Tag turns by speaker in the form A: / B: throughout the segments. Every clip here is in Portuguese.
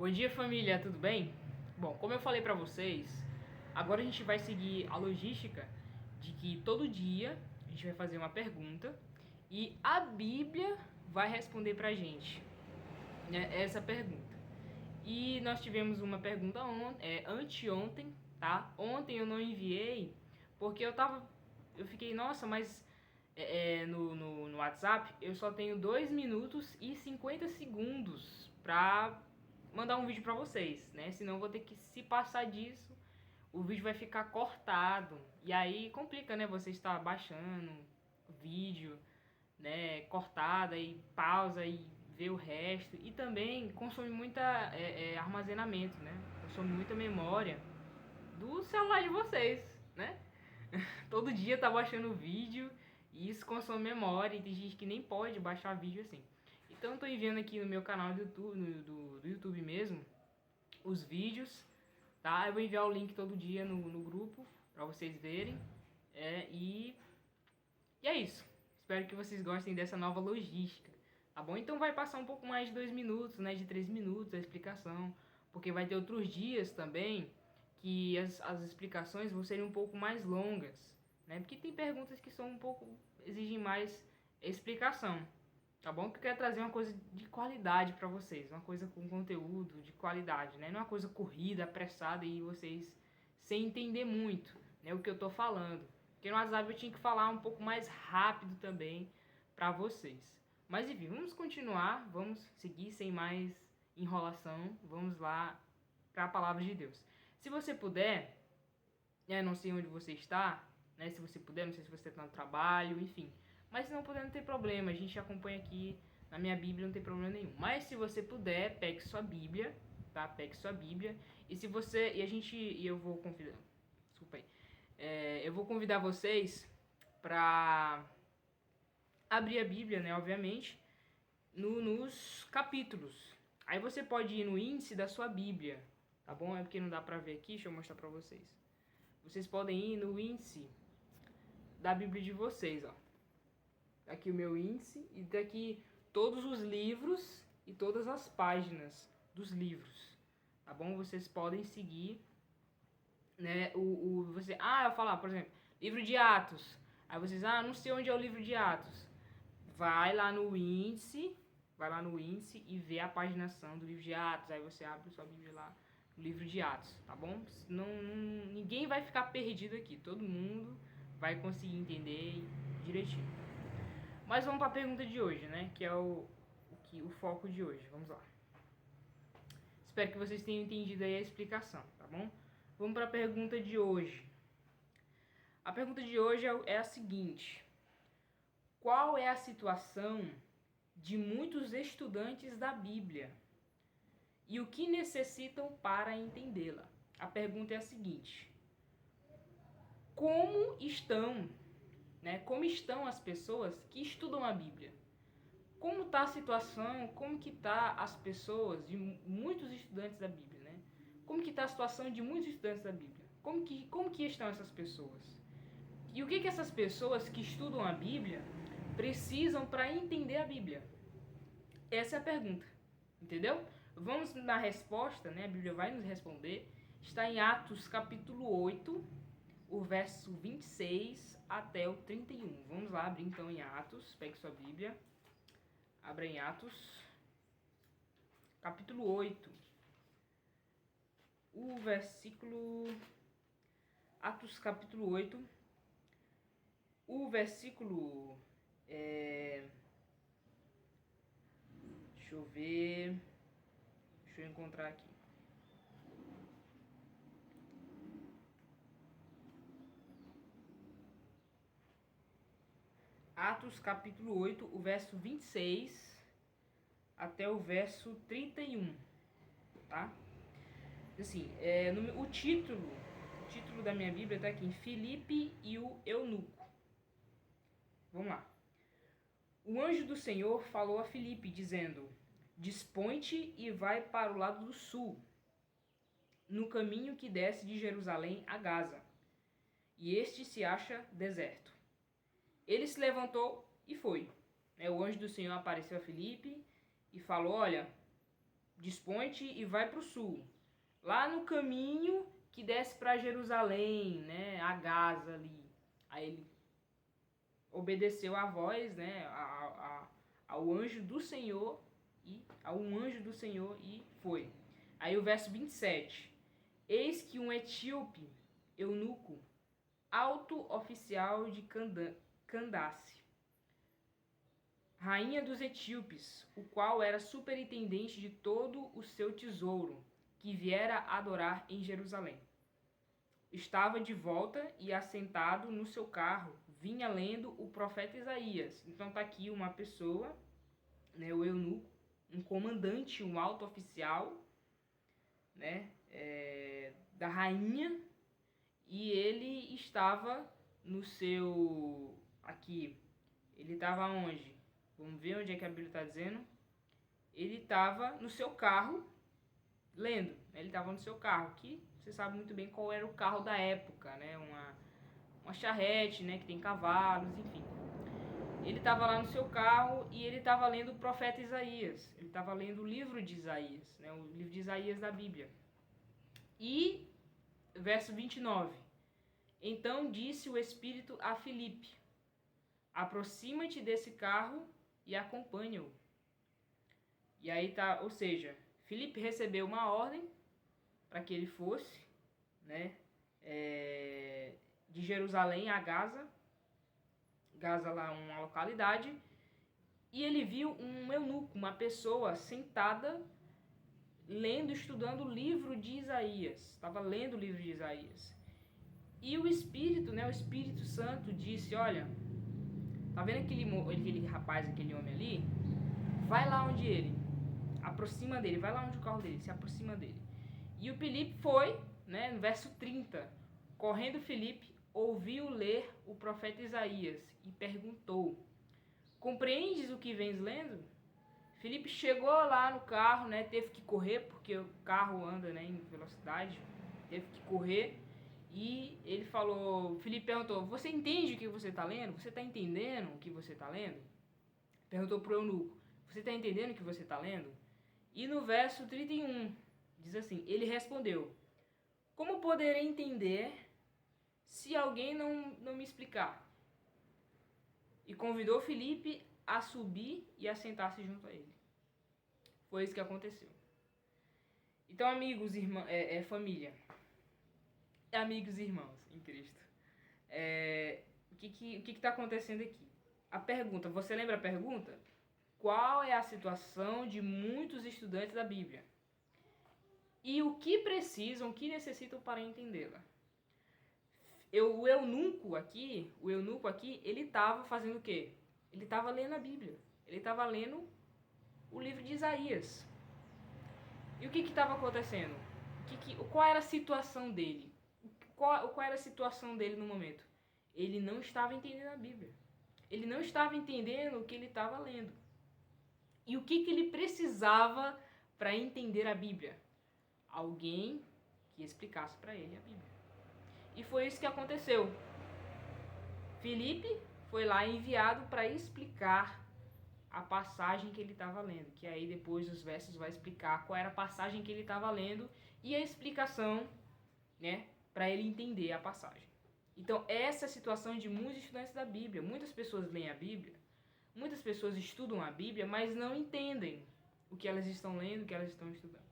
A: Bom dia, família, tudo bem? Bom, como eu falei pra vocês, agora a gente vai seguir a logística de que todo dia a gente vai fazer uma pergunta e a Bíblia vai responder pra gente, né, essa pergunta. E nós tivemos uma pergunta anteontem, tá? Ontem eu não enviei porque eu fiquei, nossa, mas no WhatsApp eu só tenho 2 minutos e 50 segundos pra mandar um vídeo pra vocês, né? Senão eu vou ter que, se passar disso, o vídeo vai ficar cortado. E aí complica, né? Você está baixando o vídeo, né? Cortado, aí pausa e vê o resto. E também consome muita armazenamento, né? Consome muita memória do celular de vocês, né? Todo dia tá baixando vídeo e isso consome memória e tem gente que nem pode baixar vídeo assim. Então eu tô enviando aqui no meu canal do YouTube, do YouTube mesmo, os vídeos, tá? Eu vou enviar o link todo dia no grupo pra vocês verem. E é isso. Espero que vocês gostem dessa nova logística, tá bom? Então vai passar um pouco mais de 2 minutos, né? De 3 minutos a explicação, porque vai ter outros dias também que as explicações vão ser um pouco mais longas, né? Porque tem perguntas que são um pouco, exigem mais explicação, tá bom? Que eu quero trazer uma coisa de qualidade para vocês, uma coisa com conteúdo de qualidade, né? Não uma coisa corrida, apressada e vocês sem entender muito, né? O que eu tô falando. Porque no WhatsApp eu tinha que falar um pouco mais rápido também para vocês. Mas enfim, vamos continuar, vamos seguir sem mais enrolação, vamos lá para a palavra de Deus. Se você puder, não sei onde você está, né? Se você puder, não sei se você está no trabalho, enfim. Mas se não puder, não tem problema, a gente acompanha aqui na minha Bíblia, não tem problema nenhum. Mas se você puder, pegue sua Bíblia, tá? Pegue sua Bíblia. E se você, eu vou convidar, desculpa aí, eu vou convidar vocês para abrir a Bíblia, né? Obviamente, nos capítulos. Aí você pode ir no índice da sua Bíblia, tá bom? É porque não dá pra ver aqui, deixa eu mostrar pra vocês. Vocês podem ir no índice da Bíblia de vocês, ó. Tá aqui o meu índice e tá aqui todos os livros e todas as páginas dos livros, tá bom? Vocês podem seguir, né? Eu falar, por exemplo, livro de Atos. Aí vocês, não sei onde é o livro de Atos. Vai lá no índice, e vê a paginação do livro de Atos. Aí você abre sua Bíblia lá no livro de Atos, tá bom? Ninguém vai ficar perdido aqui. Todo mundo vai conseguir entender direitinho. Mas vamos para a pergunta de hoje, né? Que é o foco de hoje. Vamos lá. Espero que vocês tenham entendido aí a explicação, tá bom? Vamos para a pergunta de hoje. A pergunta de hoje é a seguinte: qual é a situação de muitos estudantes da Bíblia e o que necessitam para entendê-la? A pergunta é a seguinte: como estão, né? Como estão as pessoas que estudam a Bíblia? Como está a situação? Como que tá as pessoas de muitos estudantes da Bíblia, né? Como que está a situação de muitos estudantes da Bíblia? Como que estão essas pessoas? E o que essas pessoas que estudam a Bíblia precisam para entender a Bíblia? Essa é a pergunta, entendeu? Vamos na resposta, né? A Bíblia vai nos responder. Está em Atos capítulo 8, o verso 26 até o 31. Vamos lá abrir então em Atos. Pegue sua Bíblia. Abra em Atos capítulo 8. O versículo... Atos capítulo 8. O versículo... Deixa eu ver... Deixa eu encontrar aqui. Atos capítulo 8, o verso 26 até o verso 31, tá? Assim, o título da minha Bíblia está aqui, Filipe e o eunuco. Vamos lá. O anjo do Senhor falou a Filipe, dizendo: dispõe-te e vai para o lado do sul, no caminho que desce de Jerusalém a Gaza, e este se acha deserto. Ele se levantou e foi. O anjo do Senhor apareceu a Filipe e falou: olha, desponte e vai para o sul. Lá no caminho que desce para Jerusalém, né, a Gaza ali. Aí ele obedeceu a voz, né, ao anjo do Senhor e foi. Aí o verso 27. Eis que um etíope, eunuco, alto oficial de Candace, rainha dos etíopes, o qual era superintendente de todo o seu tesouro, que viera adorar em Jerusalém. Estava de volta e assentado no seu carro, vinha lendo o profeta Isaías. Então está aqui uma pessoa, né, o eunuco, um comandante, um alto oficial, né, da rainha, e ele estava no seu... Aqui, ele estava onde? Vamos ver onde é que a Bíblia está dizendo. Ele estava no seu carro, lendo. Ele estava no seu carro, que você sabe muito bem qual era o carro da época, né? Uma charrete, né? Que tem cavalos, enfim. Ele estava lá no seu carro e ele estava lendo o profeta Isaías. Ele estava lendo o livro de Isaías, né? O livro de Isaías da Bíblia. E, verso 29. Então disse o Espírito a Filipe: aproxima-te desse carro e acompanha-o. E aí tá, ou seja, Filipe recebeu uma ordem para que ele fosse, né, de Jerusalém a Gaza. Gaza lá uma localidade, e ele viu um eunuco, uma pessoa sentada lendo, estudando o livro de Isaías. Estava lendo o livro de Isaías. E o Espírito, né, o Espírito Santo disse: olha, tá vendo aquele rapaz, aquele homem ali? Vai lá onde ele, aproxima dele, vai lá onde o carro dele, se aproxima dele. E o Filipe foi, né, no verso 30, correndo Filipe, ouviu ler o profeta Isaías e perguntou: compreendes o que vens lendo? Filipe chegou lá no carro, né, teve que correr, porque o carro anda, né, em velocidade, teve que correr. E ele falou, Filipe perguntou: você entende o que você está lendo? Você está entendendo o que você está lendo? Perguntou para o eunuco: você está entendendo o que você está lendo? E no verso 31, diz assim, ele respondeu: como poderei entender se alguém não me explicar? E convidou Filipe a subir e a sentar-se junto a ele. Foi isso que aconteceu. Então, amigos, família, amigos e irmãos em Cristo, o que está acontecendo aqui? A pergunta, você lembra a pergunta? Qual é a situação de muitos estudantes da Bíblia? E o que precisam, o que necessitam para entendê-la? O eunuco aqui, ele estava fazendo o quê? Ele estava lendo a Bíblia. Ele estava lendo o livro de Isaías. E o que estava acontecendo? Qual era a situação dele? Qual era a situação dele no momento? Ele não estava entendendo a Bíblia. Ele não estava entendendo o que ele estava lendo. E o que ele precisava para entender a Bíblia? Alguém que explicasse para ele a Bíblia. E foi isso que aconteceu. Filipe foi lá enviado para explicar a passagem que ele estava lendo, que aí depois os versos vai explicar qual era a passagem que ele estava lendo e a explicação, né, para ele entender a passagem. Então essa é a situação de muitos estudantes da Bíblia. Muitas pessoas leem a Bíblia, muitas pessoas estudam a Bíblia, mas não entendem o que elas estão lendo, o que elas estão estudando.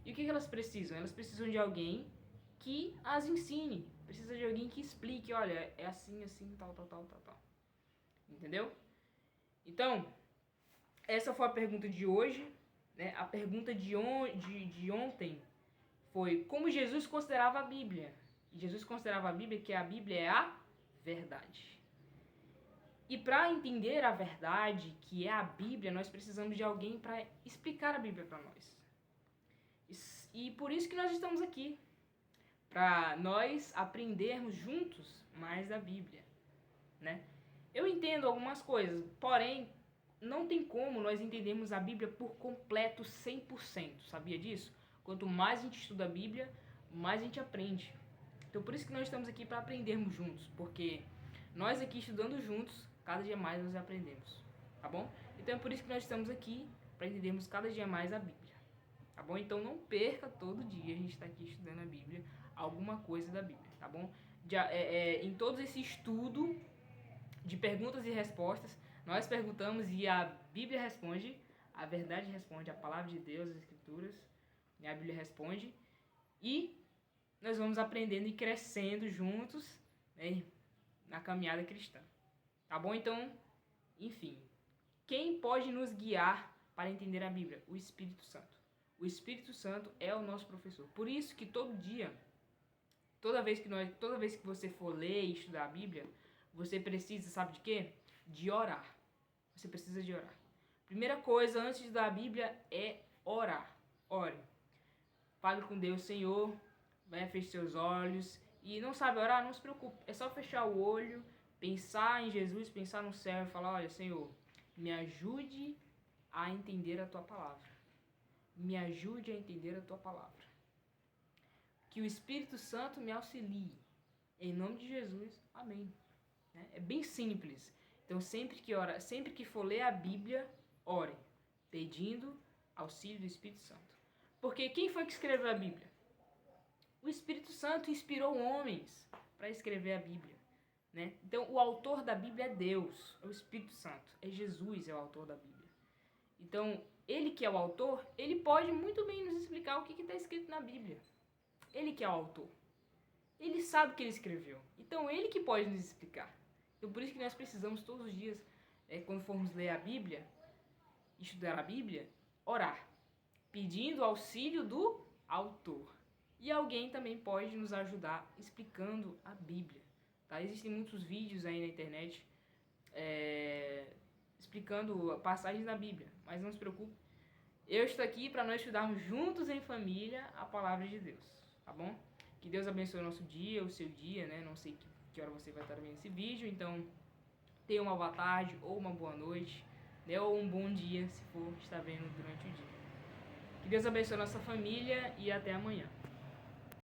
A: E o que elas precisam? Elas precisam de alguém que as ensine, precisa de alguém que explique, olha, é assim, assim, tal. Entendeu? Então, essa foi a pergunta de hoje, né? A pergunta de ontem foi como Jesus considerava a Bíblia. E Jesus considerava a Bíblia que a Bíblia é a verdade. E para entender a verdade, que é a Bíblia, nós precisamos de alguém para explicar a Bíblia para nós. E por isso que nós estamos aqui, para nós aprendermos juntos mais da Bíblia, né? Eu entendo algumas coisas, porém, não tem como nós entendermos a Bíblia por completo 100%, sabia disso? Quanto mais a gente estuda a Bíblia, mais a gente aprende. Então por isso que nós estamos aqui para aprendermos juntos, porque nós aqui estudando juntos, cada dia mais nós aprendemos, tá bom? Então é por isso que nós estamos aqui, para entendermos cada dia mais a Bíblia. tá bom? Então não perca todo dia, a gente está aqui estudando a Bíblia, alguma coisa da Bíblia, tá bom? Em todo esse estudo de perguntas e respostas, nós perguntamos e a Bíblia responde, a verdade responde, a palavra de Deus, as Escrituras, e a Bíblia responde, e nós vamos aprendendo e crescendo juntos, né, na caminhada cristã, tá bom? Então, enfim, quem pode nos guiar para entender a Bíblia? O Espírito Santo. O Espírito Santo é o nosso professor. Por isso que todo dia, toda vez que você for ler e estudar a Bíblia, você precisa, sabe de quê? De orar. Você precisa de orar. Primeira coisa antes de estudar a Bíblia é orar. Ore. Fale com Deus, Senhor, feche seus olhos. E não sabe orar? Não se preocupe. É só fechar o olho, pensar em Jesus, pensar no céu e falar, olha, Senhor, me ajude a entender a Tua palavra. Me ajude a entender a Tua palavra. Que o Espírito Santo me auxilie. Em nome de Jesus, amém. É bem simples. Então, sempre que for ler a Bíblia, ore, pedindo auxílio do Espírito Santo. Porque quem foi que escreveu a Bíblia? O Espírito Santo inspirou homens para escrever a Bíblia, né? Então, o autor da Bíblia é Deus, é o Espírito Santo, é Jesus, é o autor da Bíblia. Então, ele que é o autor, ele pode muito bem nos explicar o que está escrito na Bíblia. Ele que é o autor. Ele sabe o que ele escreveu. Então, ele que pode nos explicar. Então, por isso que nós precisamos todos os dias, quando formos ler a Bíblia, estudar a Bíblia, orar, pedindo auxílio do autor. E alguém também pode nos ajudar explicando a Bíblia. Tá? Existem muitos vídeos aí na internet explicando passagens da Bíblia, mas não se preocupe. Eu estou aqui para nós estudarmos juntos em família a palavra de Deus, tá bom? Que Deus abençoe o nosso dia, o seu dia, né? Não sei que hora você vai estar vendo esse vídeo, então tenha uma boa tarde ou uma boa noite, né? Ou um bom dia, se for estar vendo durante o dia. Que Deus abençoe a nossa família e até amanhã.